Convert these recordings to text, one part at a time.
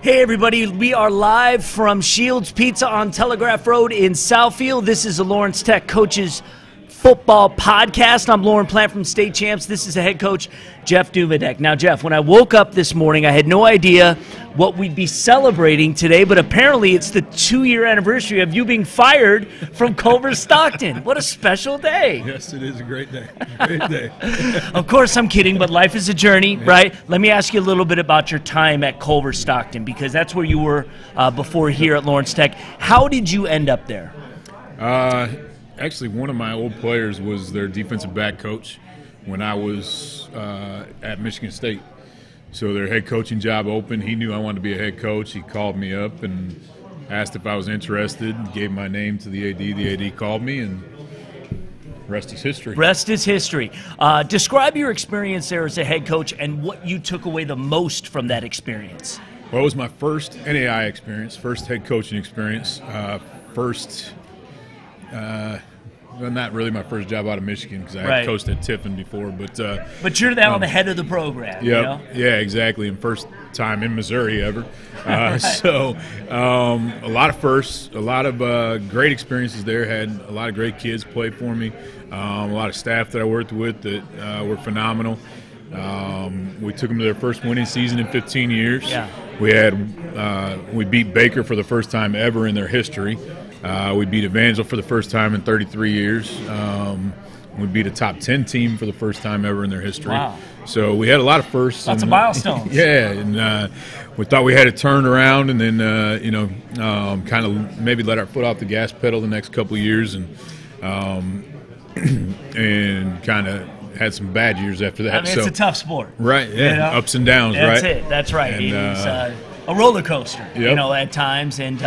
Hey everybody, we are live from Shields Pizza on Telegraph Road in Southfield. This is the Lawrence Tech Coaches Football Podcast. I'm Lauren Plant from State Champs. This is the head coach, Jeff Duvendeck. Now, Jeff, when I woke up this morning, I had no idea what we'd be celebrating today, but apparently it's the 2-year anniversary of you being fired from Culver Stockton. What a special day. Yes, it is a great day. Great day. Of course, I'm kidding, but life is a journey, right? Let me ask you a little bit about your time at Culver Stockton, because that's where you were before here at Lawrence Tech. How did you end up there? Actually, one of my old players was their defensive back coach when I was at Michigan State. So their head coaching job opened. He knew I wanted to be a head coach. He called me up and asked if I was interested, gave my name to the AD. The AD called me, and rest is history. Rest is history. Describe your experience there as a head coach and what you took away the most from that experience. Well, it was my first NAI experience, first head coaching experience, well, not really my first job out of Michigan because I had coached at Tiffin before, but you're now the head of the program. Yeah, you know? Yeah, exactly, and first time in Missouri ever. So a lot of firsts, a lot of great experiences there. Had a lot of great kids play for me, a lot of staff that I worked with that were phenomenal. We took them to their first winning season in 15 years. Yeah. We beat Baker for the first time ever in their history. We beat Evangel for the first time in 33 years. We beat a top 10 team for the first time ever in their history. Wow. So we had a lot of firsts. Lots of milestones. Yeah, and we thought we had it turned around, and then kind of maybe let our foot off the gas pedal the next couple of years, and kind of had some bad years after that. I mean, it's a tough sport. Right, yeah, you know? Ups and downs, That's right? That's right. And, it's a roller coaster, yep. At times, and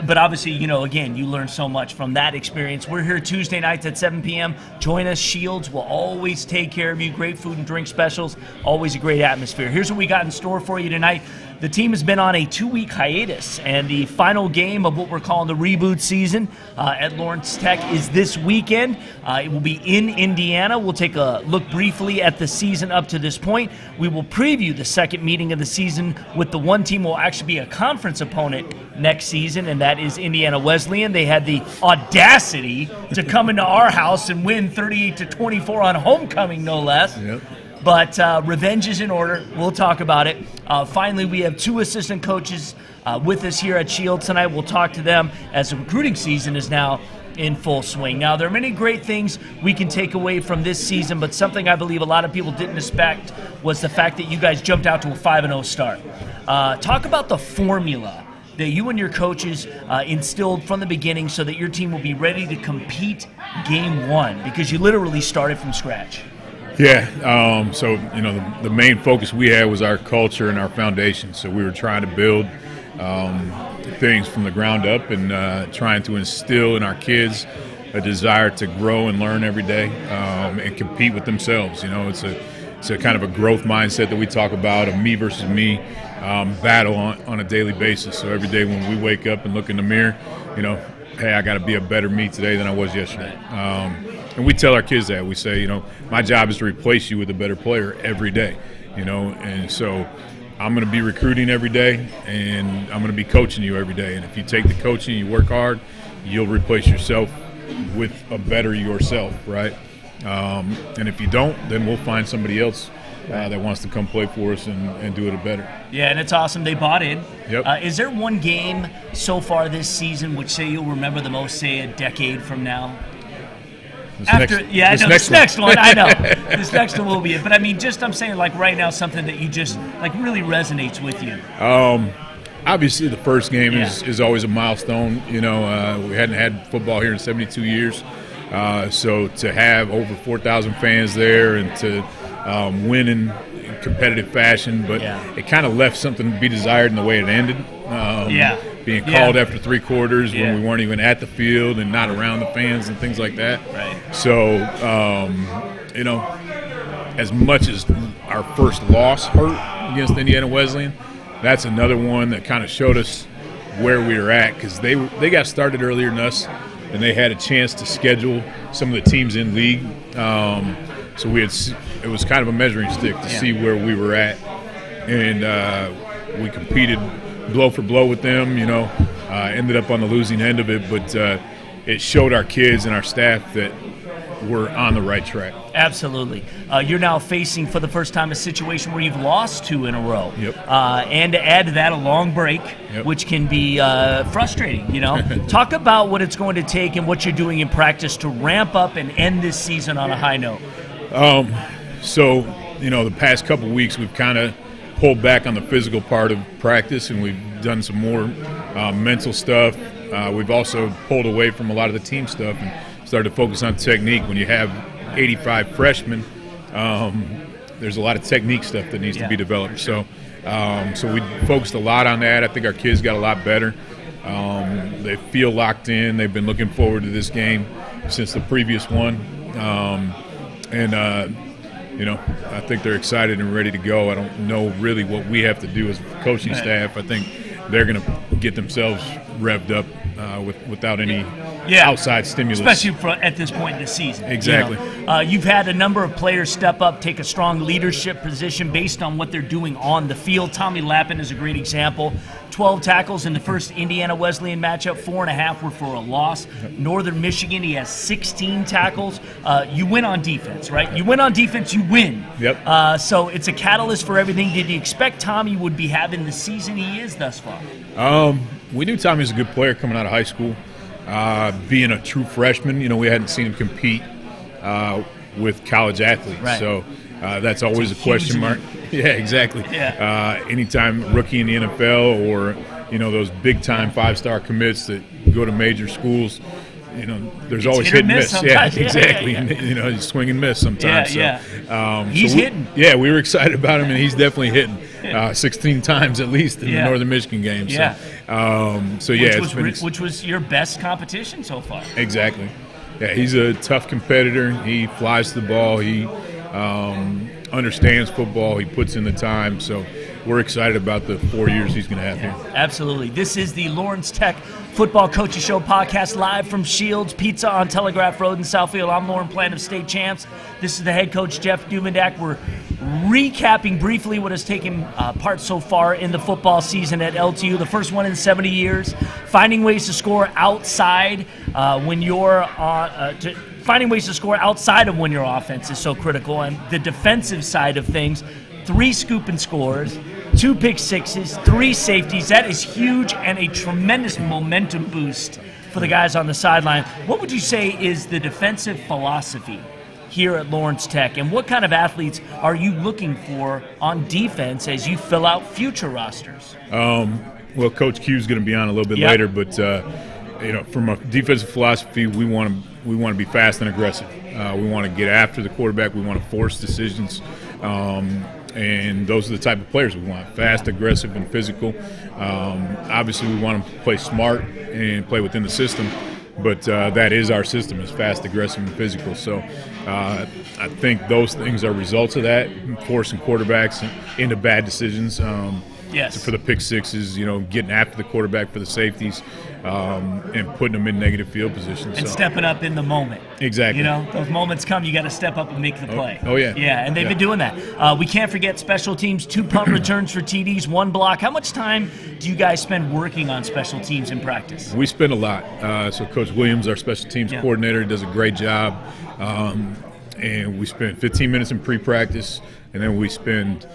but obviously, again, you learn so much from that experience. We're here Tuesday nights at 7 p.m. Join us. Shields will always take care of you. Great food and drink specials. Always a great atmosphere. Here's what we got in store for you tonight. The team has been on a 2-week hiatus, and the final game of what we're calling the reboot season at Lawrence Tech is this weekend. It will be in Indiana. We'll take a look briefly at the season up to this point. We will preview the second meeting of the season with the one team will actually be a conference opponent next season, and that is Indiana Wesleyan. They had the audacity to come into our house and win 38-24 on homecoming, no less. Yep. But revenge is in order. We'll talk about it. Finally, we have 2 assistant coaches with us here at Shields tonight. We'll talk to them as the recruiting season is now in full swing. Now, there are many great things we can take away from this season, but something I believe a lot of people didn't expect was the fact that you guys jumped out to a 5-0 start. Talk about the formula that you and your coaches instilled from the beginning so that your team will be ready to compete game 1, because you literally started from scratch. Yeah, so the main focus we had was our culture and our foundation. So we were trying to build things from the ground up and trying to instill in our kids a desire to grow and learn every day and compete with themselves. It's a kind of a growth mindset that we talk about, a me versus me battle on a daily basis. So every day when we wake up and look in the mirror, hey, I got to be a better me today than I was yesterday. And we tell our kids that. We say, my job is to replace you with a better player every day, and so I'm going to be recruiting every day, and I'm going to be coaching you every day. And if you take the coaching, you work hard, you'll replace yourself with a better yourself, right? And if you don't, then we'll find somebody else that wants to come play for us and do it better. Yeah, and it's awesome. They bought in. Yep. Is there one game so far this season which, say, you'll remember the most, say, a decade from now? This next one, I know. This next one will be it. But, I mean, I'm saying, like, right now, something that you just, like, really resonates with you. Obviously, the first game is always a milestone. We hadn't had football here in 72 years. So to have over 4,000 fans there and to win in competitive fashion, but it kind of left something to be desired in the way it ended. Being called after 3 quarters when we weren't even at the field and not around the fans and things like that. Right. So, you know, as much as our first loss hurt against Indiana Wesleyan, that's another one that kind of showed us where we were at, because they got started earlier than us, and they had a chance to schedule some of the teams in league. So it was kind of a measuring stick to see where we were at, and we competed blow for blow with them. You know, ended up on the losing end of it, but it showed our kids and our staff that we're on the right track. Absolutely. You're now facing for the first time a situation where you've lost 2 in a row. Yep. And to add to that, a long break, which can be frustrating, you know. Talk about what it's going to take and what you're doing in practice to ramp up and end this season on a high note. So, you know, the past couple weeks we've kind of pulled back on the physical part of practice, and we've done some more mental stuff. We've also pulled away from a lot of the team stuff and started to focus on technique. When you have 85 freshmen, there's a lot of technique stuff that needs to be developed. So we focused a lot on that. I think our kids got a lot better. They feel locked in. They've been looking forward to this game since the previous one. You know, I think they're excited and ready to go. I don't know really what we have to do as a coaching staff. I think they're going to get themselves revved up without any outside stimulus. Especially at this point in the season. Exactly. You know? You've had a number of players step up, take a strong leadership position based on what they're doing on the field. Tommy Lappin is a great example. 12 tackles in the first Indiana Wesleyan matchup, 4.5 were for a loss. Northern Michigan, he has 16 tackles. You win on defense, right? You win on defense, you win. Yep. So it's a catalyst for everything. Did you expect Tommy would be having the season he is thus far? We knew Tommy was a good player coming out of high school. Being a true freshman, you know, we hadn't seen him compete with college athletes. Right. So that's always a question mark. Yeah, exactly. Yeah. Anytime rookie in the NFL or, you know, those big-time 5-star commits that go to major schools, you know, there's always hit and miss. Yeah, exactly. Yeah. You know, you swing and miss sometimes. He's hitting. Yeah, we were excited about him, and he's definitely hitting 16 times at least in the Northern Michigan game. Which was your best competition so far. Exactly. Yeah, he's a tough competitor. He flies the ball. He understands football. He puts in the time. So we're excited about the 4 years he's going to have here. Absolutely. This is the Lawrence Tech Football Coaches Show podcast live from Shields Pizza on Telegraph Road in Southfield. I'm Lauren Plant of State Champs. This is the head coach, Jeff Duvendeck. We're recapping briefly what has taken part so far in the football season at LTU, the first one in 70 years. Finding ways to score outside when you're finding ways to score outside of when your offense is so critical. And the defensive side of things, 3 scoop and scores, 2 pick sixes, 3 safeties. That is huge and a tremendous momentum boost for the guys on the sideline. What would you say is the defensive philosophy here at Lawrence Tech, and what kind of athletes are you looking for on defense as you fill out future rosters? Well, Coach Q is going to be on a little bit later, but you know, from a defensive philosophy, we want to be fast and aggressive. We want to get after the quarterback. We want to force decisions. And those are the type of players we want: fast, aggressive, and physical. Obviously, we want them to play smart and play within the system, but that is our system: is fast, aggressive, and physical. So I think those things are results of that, forcing quarterbacks into bad decisions. For the pick sixes, you know, getting after the quarterback for the safeties, and putting them in negative field positions. And stepping up in the moment. Exactly. You know, those moments come, you got to step up and make the play. Oh yeah. Yeah, and they've been doing that. We can't forget special teams, 2 punt returns for TDs, 1 block. How much time do you guys spend working on special teams in practice? We spend a lot. So Coach Williams, our special teams coordinator, does a great job. And we spend 15 minutes in pre-practice, and then we spend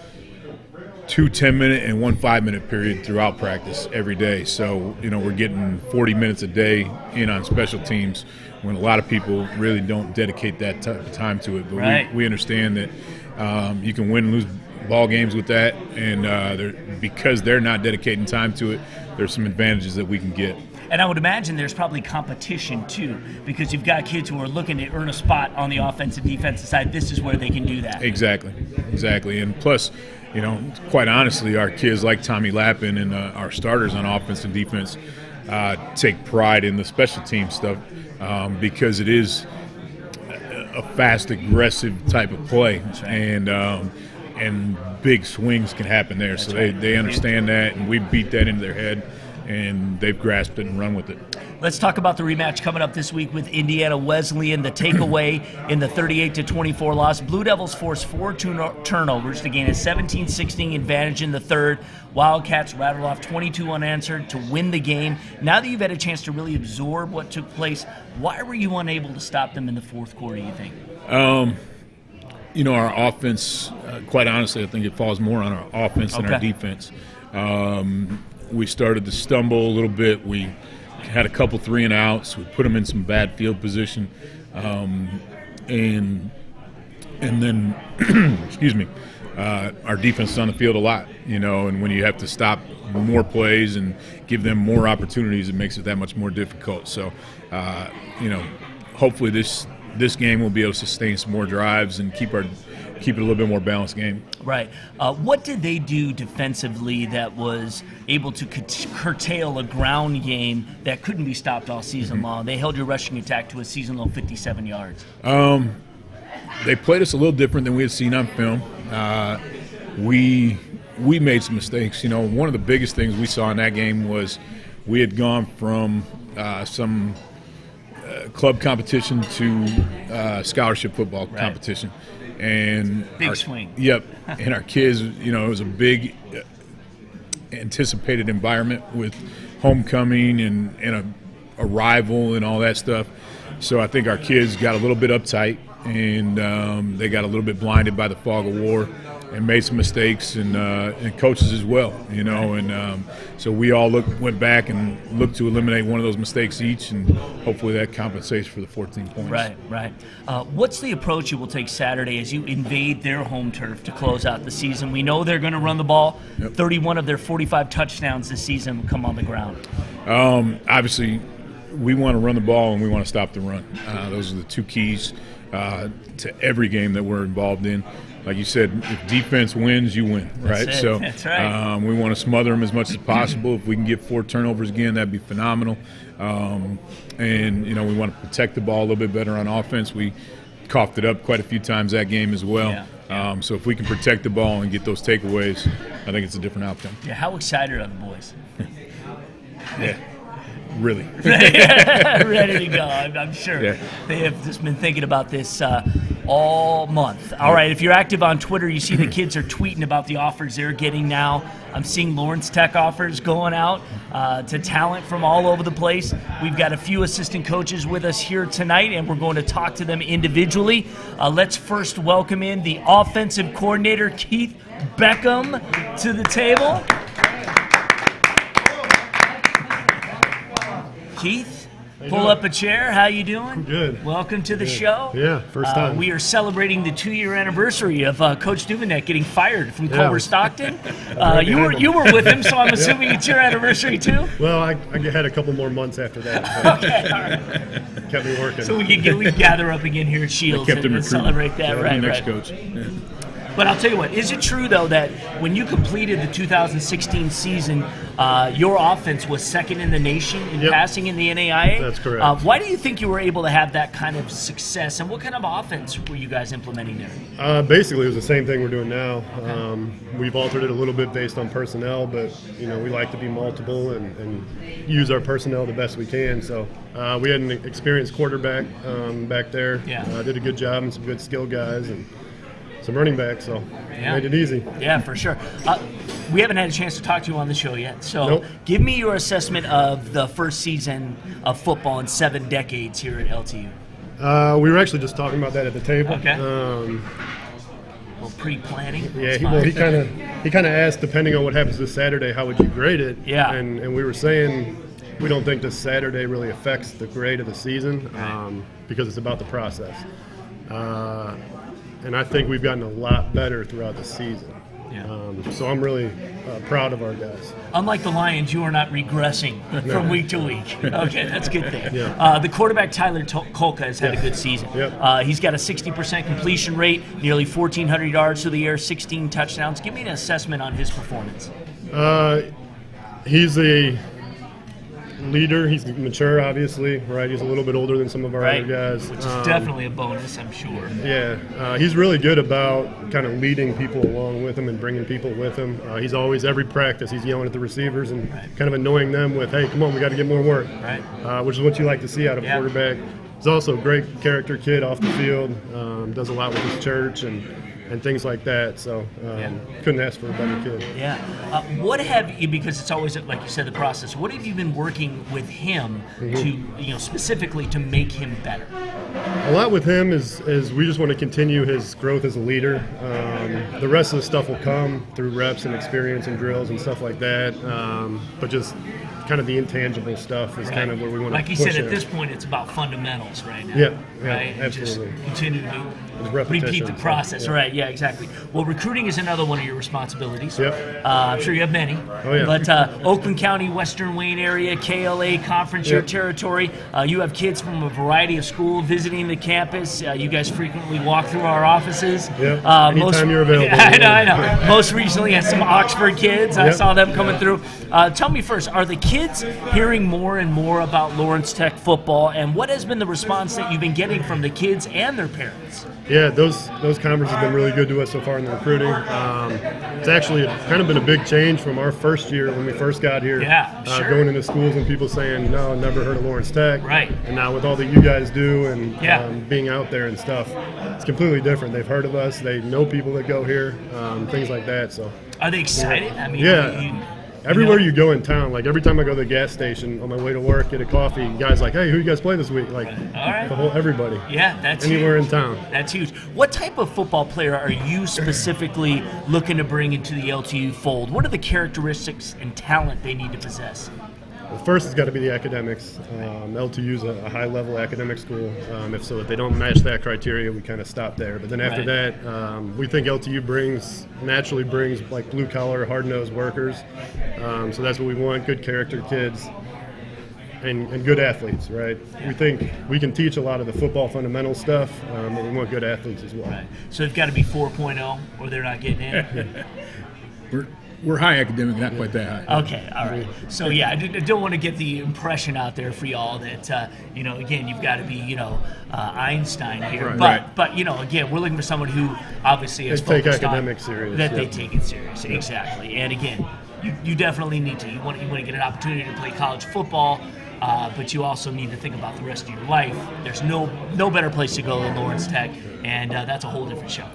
2 10-minute and 1 5-minute period throughout practice every day. So, you know, we're getting 40 minutes a day in on special teams when a lot of people really don't dedicate that time to it. But we understand that you can win and lose ball games with that, and because they're not dedicating time to it, there's some advantages that we can get. And I would imagine there's probably competition too, because you've got kids who are looking to earn a spot on the offensive defensive side. This is where they can do that. Exactly. And plus, quite honestly, our kids like Tommy Lappin and our starters on offense and defense take pride in the special team stuff because it is a fast, aggressive type of play, right. And big swings can happen there. That's so they understand that, and we beat that into their head, and they've grasped it and run with it. Let's talk about the rematch coming up this week with Indiana Wesleyan. The takeaway in the 38-24 loss. Blue Devils forced 4 turnovers to gain a 17-16 advantage in the third. Wildcats rattled off 22 unanswered to win the game. Now that you've had a chance to really absorb what took place, why were you unable to stop them in the fourth quarter, you think? Our offense, quite honestly, I think it falls more on our offense than our defense. We started to stumble a little bit. We had a couple 3-and-outs. We put them in some bad field position. And then, excuse me, our defense is on the field a lot, and when you have to stop more plays and give them more opportunities, it makes it that much more difficult. So, hopefully this game will be able to sustain some more drives and keep it a little bit more balanced game. Right. What did they do defensively that was able to curtail a ground game that couldn't be stopped all season long? They held your rushing attack to a season-low 57 yards. They played us a little different than we had seen on film. We made some mistakes. One of the biggest things we saw in that game was we had gone from some club competition to scholarship football competition. And big swing. Yep. And our kids, it was a big anticipated environment with homecoming and a rival and all that stuff. So I think our kids got a little bit uptight, and they got a little bit blinded by the fog of war and made some mistakes, and coaches as well, and so we all went back and looked to eliminate one of those mistakes each, and hopefully that compensates for the 14 points. Right. What's the approach you will take Saturday as you invade their home turf to close out the season? We know they're going to run the ball. Yep. 31 of their 45 touchdowns this season will come on the ground. Obviously, we want to run the ball and we want to stop the run. Those are the two keys to every game that we're involved in. Like you said, if defense wins, you win, right? That's right. We want to smother them as much as possible. If we can get 4 turnovers again, that'd be phenomenal. And we want to protect the ball a little bit better on offense. We coughed it up quite a few times that game as well. Yeah. So if we can protect the ball and get those takeaways, I think it's a different outcome. Yeah. How excited are the boys? Yeah. Really. Ready to go, I'm sure. Yeah. They have just been thinking about this all month. All right, if you're active on Twitter, you see the kids are tweeting about the offers they're getting now. I'm seeing Lawrence Tech offers going out to talent from all over the place. We've got a few assistant coaches with us here tonight, and we're going to talk to them individually. Let's first welcome in the offensive coordinator, Keith Beckham, to the table. Keith, pull up a chair. How you doing? I'm good. Welcome to the show. Yeah, first time. We are celebrating the 2-year anniversary of Coach Duvendeck getting fired from Culver Stockton. You were with him, so I'm assuming it's your anniversary too. Well, I had a couple more months after that. Okay, all right. Kept me working. So we can gather up again here at Shields and celebrate that. Right, next coach. Yeah. But I'll tell you what, is it true, though, that when you completed the 2016 season, your offense was second in the nation in passing in the NAIA? That's correct. Why do you think you were able to have that kind of success, and what kind of offense were you guys implementing there? Basically, it was the same thing we're doing now. We've altered it a little bit based on personnel, but we like to be multiple and use our personnel the best we can. So we had an experienced quarterback back there. Yeah. Did a good job, and some good skill guys, and some running backs, so made it easy. Yeah, for sure. We haven't had a chance to talk to you on the show yet, so give me your assessment of the first season of football in 7 decades here at LTU. We were actually just talking about that at the table. Okay. Pre-planning. Yeah, he kind of asked, depending on what happens this Saturday, how would you grade it? Yeah. And we were saying we don't think this Saturday really affects the grade of the season because it's about the process. And I think we've gotten a lot better throughout the season. Yeah. So I'm really proud of our guys. Unlike the Lions, you are not regressing from week to week. Okay, that's a good thing. Yeah. The quarterback, Tyler Kolka, has had a good season. Yep. He's got a 60% completion rate, nearly 1,400 yards through the air, 16 touchdowns. Give me an assessment on his performance. He's a leader. He's mature, obviously, right? He's a little bit older than some of our other guys. Which is definitely a bonus, I'm sure. Yeah. He's really good about kind of leading people along with him and bringing people with him. He's always, every practice, he's yelling at the receivers and kind of annoying them with, hey, come on, we got to get more work, which is what you like to see out of a quarterback. He's also a great character kid off the field, does a lot with his church and things like that. So couldn't ask for a better kid. Yeah. What have you, because it's always, like you said, the process, what have you been working with him to, specifically to make him better? A lot with him is we just want to continue his growth as a leader. The rest of the stuff will come through reps and experience and drills and stuff like that. But just kind of the intangible stuff is kind of where we want to push. Like you said, at this point, it's about fundamentals right now. Yeah, right? Absolutely. And just continue to repeat the process. Right, yeah, exactly. Well, recruiting is another one of your responsibilities. Yep. I'm sure you have many. Oh, yeah. But Oakland County, Western Wayne area, KLA Conference, your territory. You have kids from a variety of schools visiting the campus. You guys frequently walk through our offices. Yep. Anytime you're available. I know. Most recently, had some Oxford kids. I saw them coming through. Tell me first, are the kids hearing more and more about Lawrence Tech football, and what has been the response that you've been getting from the kids and their parents? Yeah, those conferences have been really good to us so far in the recruiting. It's actually kind of been a big change from our first year when we first got here. Yeah, sure. Going into schools and people saying, no, never heard of Lawrence Tech. Right. And now with all that you guys do and being out there and stuff, it's completely different. They've heard of us. They know people that go here, things like that. So. Are they excited? I mean, yeah. Everywhere you go in town, like every time I go to the gas station on my way to work, get a coffee, guys like, hey, who you guys play this week? Like, everybody. Yeah, that's anywhere huge. in town. That's huge. What type of football player are you specifically looking to bring into the LTU fold? What are the characteristics and talent they need to possess? Well, first, it's got to be the academics. LTU is a high-level academic school. If they don't match that criteria, we kind of stop there. But then after that, we think LTU naturally brings like blue-collar, hard-nosed workers. So that's what we want: good character kids and good athletes, right? We think we can teach a lot of the football fundamental stuff, but we want good athletes as well. Right. So they've got to be 4.0, or they're not getting in. We're high academic, not quite that high. Okay, all right. So, yeah, I don't want to get the impression out there for y'all that, again, you've got to be, Einstein here. Right. But again, we're looking for someone who obviously is take focused academics serious. That they take it serious, exactly. And, again, you definitely need to. You want to get an opportunity to play college football, but you also need to think about the rest of your life. There's no better place to go than Lawrence Tech, and that's a whole different show.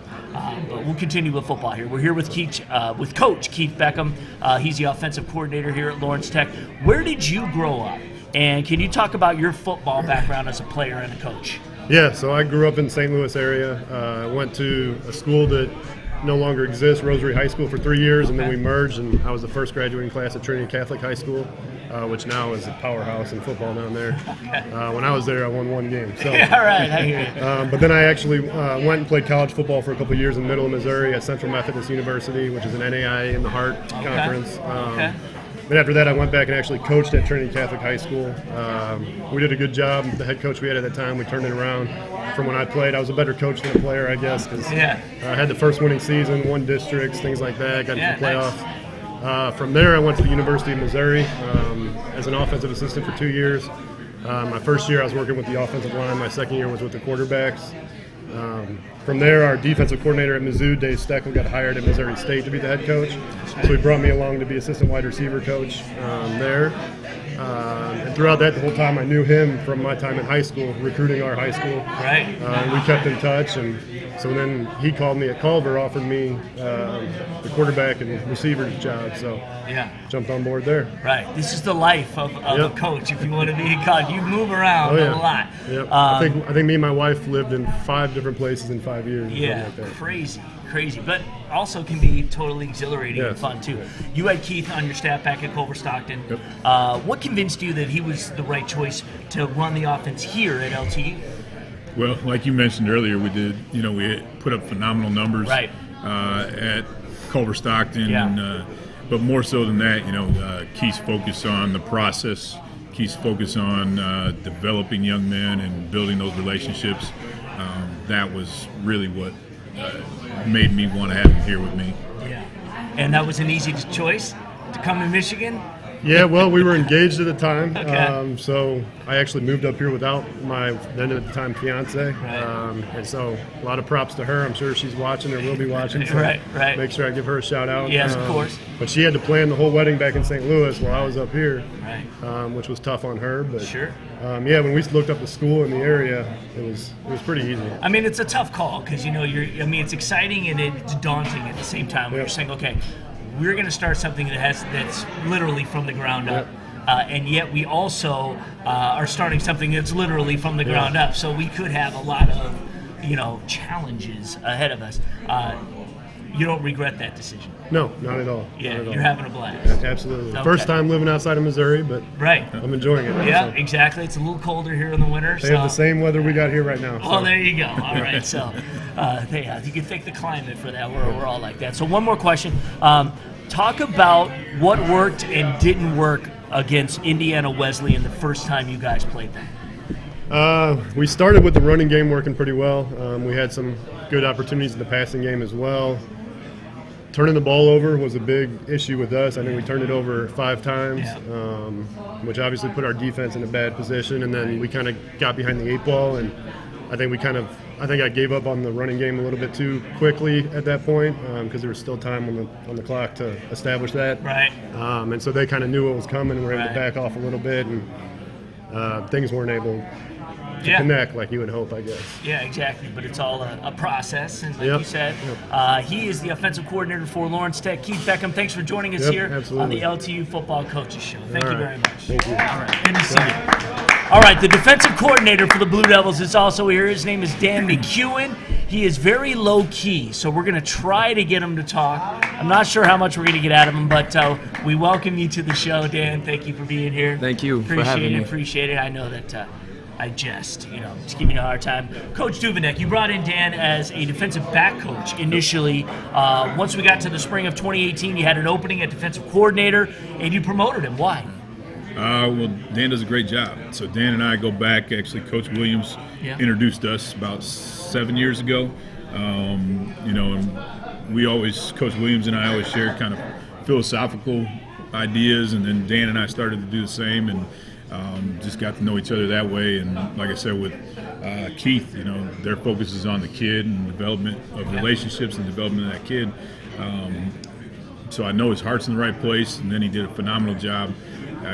But we'll continue with football here. We're here with Coach Keith Beckham. He's the offensive coordinator here at Lawrence Tech. Where did you grow up? And can you talk about your football background as a player and a coach? Yeah, so I grew up in the St. Louis area. I went to a school that no longer exists, Rosary High School, for 3 years, and then we merged, and I was the first graduating class at Trinity Catholic High School, which now is a powerhouse in football down there. When I was there, I won 1 game. So, all right, I hear you. But then I actually went and played college football for a couple of years in Middle Missouri at Central Methodist University, which is an NAIA in the Heart Conference. But after that, I went back and actually coached at Trinity Catholic High School. We did a good job. The head coach we had at that time, we turned it around. From when I played, I was a better coach than a player, I guess, because I had the first winning season, won districts, things like that, got into the playoffs. Nice. From there, I went to the University of Missouri as an offensive assistant for 2 years. My first year, I was working with the offensive line. My second year was with the quarterbacks. From there, our defensive coordinator at Mizzou, Dave Steckel, got hired at Missouri State to be the head coach. So he brought me along to be assistant wide receiver coach there. And throughout that, the whole time, I knew him from my time in high school, recruiting our high school. Right. We kept in touch, and so then he called me at Culver, offered me the quarterback and receiver job. So jumped on board there. Right. This is the life of a coach. If you want to be a coach, you move around a lot. Yep. I think me and my wife lived in 5 different places in 5 years. Yeah, like that. crazy, but also can be totally exhilarating and fun too. You had Keith on your staff back at Culver Stockton. Yep. What convinced you that he was the right choice to run the offense here at LTU? Well, like you mentioned earlier, we did. We put up phenomenal numbers at Culver Stockton, Yeah. but more so than that, Keith's focus on the process. Keith's focus on developing young men and building those relationships. That was really what made me want to have him here with me. Yeah. And that was an easy choice to come to Michigan? Yeah, well, we were engaged at the time, Okay. so I actually moved up here without my then at the time fiance, Right. and so a lot of props to her. I'm sure she's watching or will be watching. So Right. Make sure I give her a shout out. Yes, of course. But she had to plan the whole wedding back in St. Louis while I was up here, Right. which was tough on her. But Sure. yeah, when we looked up the school in the area, it was pretty easy. I mean, it's a tough call because it's exciting and it's daunting at the same time. When Yep. you're saying, okay, we're going to start something that's literally from the ground up, and yet we also are starting something that's literally from the ground up. So we could have a lot of challenges ahead of us. You don't regret that decision? No, not at all. Yeah, Not at all. you're having a blast. Absolutely. Okay. First time living outside of Missouri, but Right. I'm enjoying it. Yeah, So. exactly. It's a little colder here in the winter. They have the same weather we got here right now. Well, so. there you go. All right, so you can thank the climate for that. We're all like that. So one more question. Talk about what worked and didn't work against Indiana Wesleyan the first time you guys played them. We started with the running game working pretty well. We had some good opportunities in the passing game as well. Turning the ball over was a big issue with us. I think we turned it over 5 times, which obviously put our defense in a bad position. And then we kind of got behind the 8 ball, and I think I gave up on the running game a little bit too quickly at that point because there was still time on the clock to establish that. Right. And so they kind of knew what was coming and were able to back off a little bit, and things weren't able to connect like you would hope, I guess. Yeah, exactly. But it's all a process, and like Yep. you said, he is the offensive coordinator for Lawrence Tech. Keith Beckham, thanks for joining us Yep, here absolutely. on the LTU Football Coaches Show. Thank All you right. very much. Thank you. All right, good to see you. All right, the defensive coordinator for the Blue Devils is also here. His name is Dan McEwen. He is very low-key, so we're going to try to get him to talk. I'm not sure how much we're going to get out of him, but we welcome you to the show, Dan. Thank you for being here. Thank you for having me. Appreciate it. I know that I jest, just giving you a hard time. Coach Duvendeck, you brought in Dan as a defensive back coach initially. Once we got to the spring of 2018, you had an opening at defensive coordinator, and you promoted him. Why? Well, Dan does a great job. So Dan and I go back. Actually, Coach Williams introduced us about 7 years ago. And Coach Williams and I always shared kind of philosophical ideas, and then Dan and I started to do the same, and just got to know each other that way. And like I said, with Keith, their focus is on the kid and development of relationships and development of that kid. So I know his heart's in the right place, and then he did a phenomenal job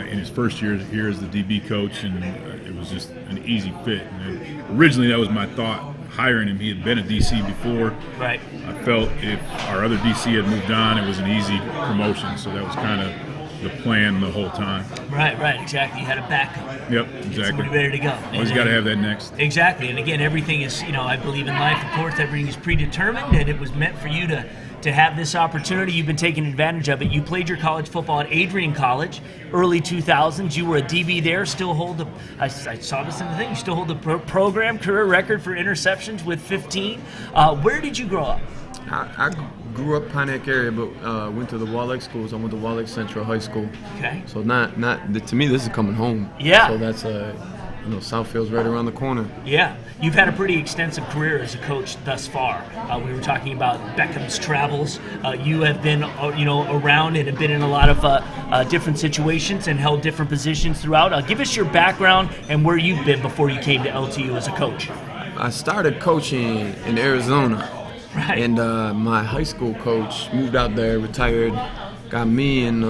in his first year here as the DB coach, and it was just an easy fit. And originally, that was my thought, hiring him. He had been a DC before. Right. I felt if our other DC had moved on, it was an easy promotion. So that was kind of the plan the whole time. Right, exactly. You had a backup. Yep, Get exactly. somebody ready to go. Always got to have that next. Exactly. And again, everything is, I believe in life, of course, everything is predetermined, and it was meant for you to have this opportunity. You've been taking advantage of it. You played your college football at Adrian College, early 2000s. You were a DB there, still hold I saw this in the thing, you still hold the program career record for interceptions with 15. Where did you grow up? I grew up Pontiac area, but went to the Wallach schools. I went to Wallach Central High School. Okay. So to me, this is coming home. Yeah. So that's Southfield's right around the corner. Yeah, you've had a pretty extensive career as a coach thus far. We were talking about Beckham's travels. You have been, around and have been in a lot of different situations and held different positions throughout. Give us your background and where you've been before you came to LTU as a coach. I started coaching in Arizona. Right. And my high school coach moved out there, retired, got me and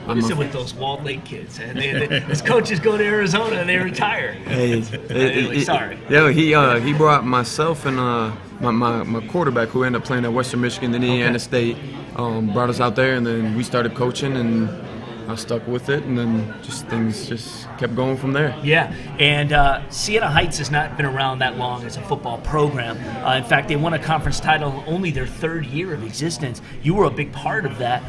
What is it with those Walled Lake kids? His coaches go to Arizona and they retire. Anyway, sorry. Yeah, he brought myself and my quarterback, who ended up playing at Western Michigan and Indiana State, brought us out there, and then we started coaching, and I stuck with it, and then things just kept going from there. Yeah, and Siena Heights has not been around that long as a football program. In fact, they won a conference title only their 3rd year of existence. You were a big part of that.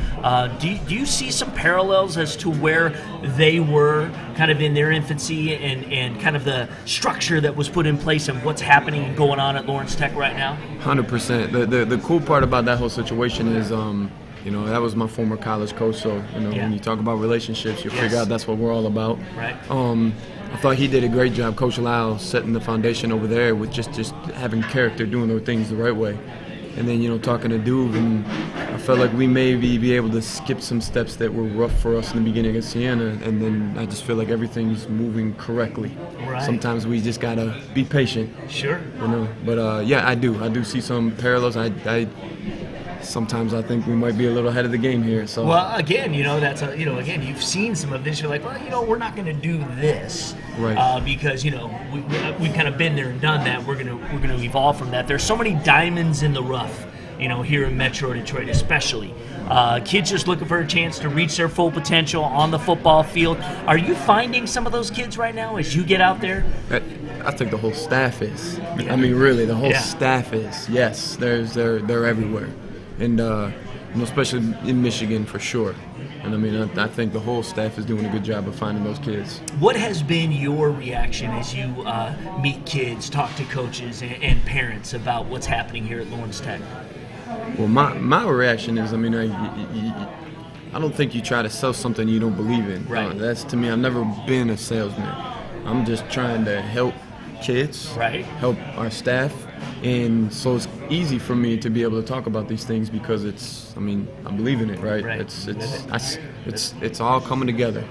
Do you see some parallels as to where they were kind of in their infancy and kind of the structure that was put in place and what's happening and going on at Lawrence Tech right now? 100%. The cool part about that whole situation is that was my former college coach, so when you talk about relationships, you figure out that's what we're all about. Right. I thought he did a great job, Coach Lau, setting the foundation over there with just having character, doing the things the right way. And then, talking to Duve, and I felt like we maybe be able to skip some steps that were rough for us in the beginning of Siena, and then I just feel like everything's moving correctly. Right. Sometimes we just gotta be patient. Sure. But I do see some parallels. Sometimes I think we might be a little ahead of the game here. So. Well, again, that's again, you've seen some of this. You're like, well, we're not going to do this, right? Because we've kind of been there and done that. We're gonna evolve from that. There's so many diamonds in the rough, here in Metro Detroit, especially. Kids just looking for a chance to reach their full potential on the football field. Are you finding some of those kids right now as you get out there? I think the whole staff is. I mean, really, the whole staff is. Yes, they're everywhere. And especially in Michigan for sure. And I mean, I think the whole staff is doing a good job of finding those kids. What has been your reaction as you meet kids, talk to coaches and parents about what's happening here at Lawrence Tech? Well, my reaction is, I don't think you try to sell something you don't believe in. Right. That's, to me, I've never been a salesman. I'm just trying to help kids, help our staff. And so it's easy for me to be able to talk about these things because I believe in it, right? It's all coming together.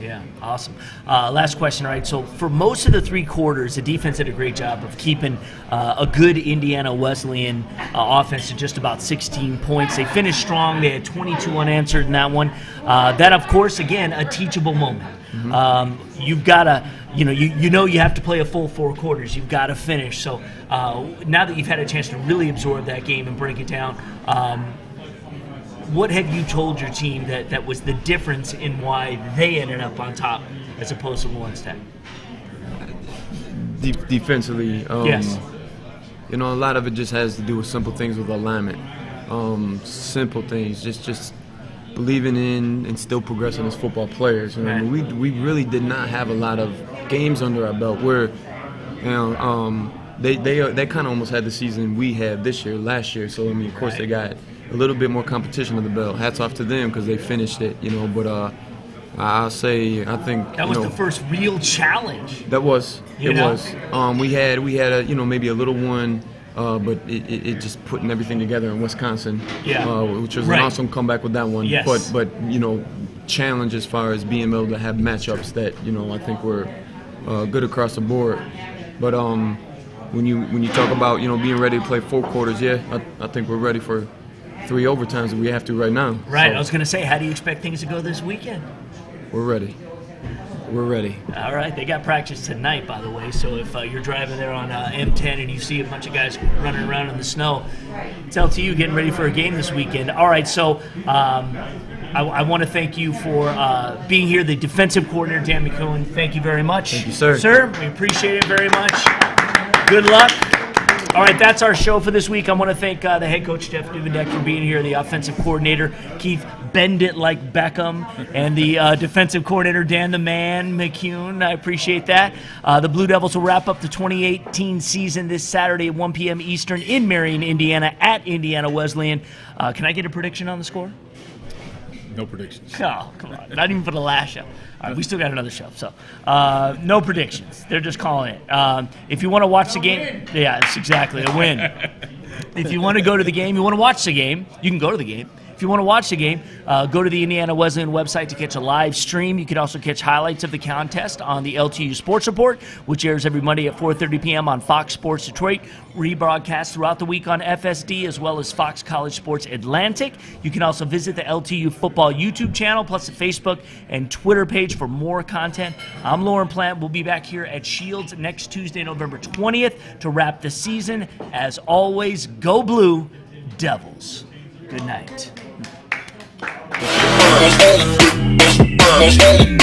Yeah, awesome. Last question, all right? So for most of the 3 quarters, the defense did a great job of keeping a good Indiana Wesleyan offense to just about 16 points. They finished strong. They had 22 unanswered in that one. That, of course, again, a teachable moment. Mm-hmm. You've got to, you have to play a full 4 quarters. You've got to finish. So now that you've had a chance to really absorb that game and break it down, what have you told your team that was the difference in why they ended up on top as opposed to Lawrence Tech? Defensively, yes. A lot of it just has to do with simple things with alignment. Simple things, just believing in and still progressing as football players. Right. We really did not have a lot of games under our belt where, they kind of almost had the season we had last year. So of course they got a little bit more competition on the belt. Hats off to them because they finished it, But I'll say I think that was the first real challenge. That was was. We had maybe a little one, but it just putting everything together in Wisconsin. Which was an awesome comeback with that one. Yes. But challenge as far as being able to have matchups that I think were good across the board. But when you talk about being ready to play 4 quarters, I think we're ready for 3 overtimes that we have to right now. Right. So, I was going to say, how do you expect things to go this weekend? We're ready. We're ready. All right. They got practice tonight, by the way. So if you're driving there on M10 and you see a bunch of guys running around in the snow, it's LTU getting ready for a game this weekend. All right. So I want to thank you for being here, the defensive coordinator, Dan McCohen. Thank you very much. Thank you, sir. Sir, we appreciate it very much. Good luck. All right, that's our show for this week. I want to thank the head coach, Jeff Duvendeck, for being here, the offensive coordinator, Keith Bend It Like Beckham, and the defensive coordinator, Dan the Man McCune. I appreciate that. The Blue Devils will wrap up the 2018 season this Saturday at 1 p.m. Eastern in Marion, Indiana, at Indiana Wesleyan. Can I get a prediction on the score? No predictions. Oh, come on. Not even for the last show. All right, we still got another show, so no predictions. They're just calling it. If you want to watch the game, yeah, it's exactly a win. If you want to go to the game, you want to watch the game, you can go to the game. If you want to watch the game, go to the Indiana Wesleyan website to catch a live stream. You can also catch highlights of the contest on the LTU Sports Report, which airs every Monday at 4:30 p.m. on Fox Sports Detroit, rebroadcast throughout the week on FSD, as well as Fox College Sports Atlantic. You can also visit the LTU Football YouTube channel, plus the Facebook and Twitter page for more content. I'm Lauren Plant. We'll be back here at Shields next Tuesday, November 20th, to wrap the season. As always, go Blue Devils. Good night. Let's get it.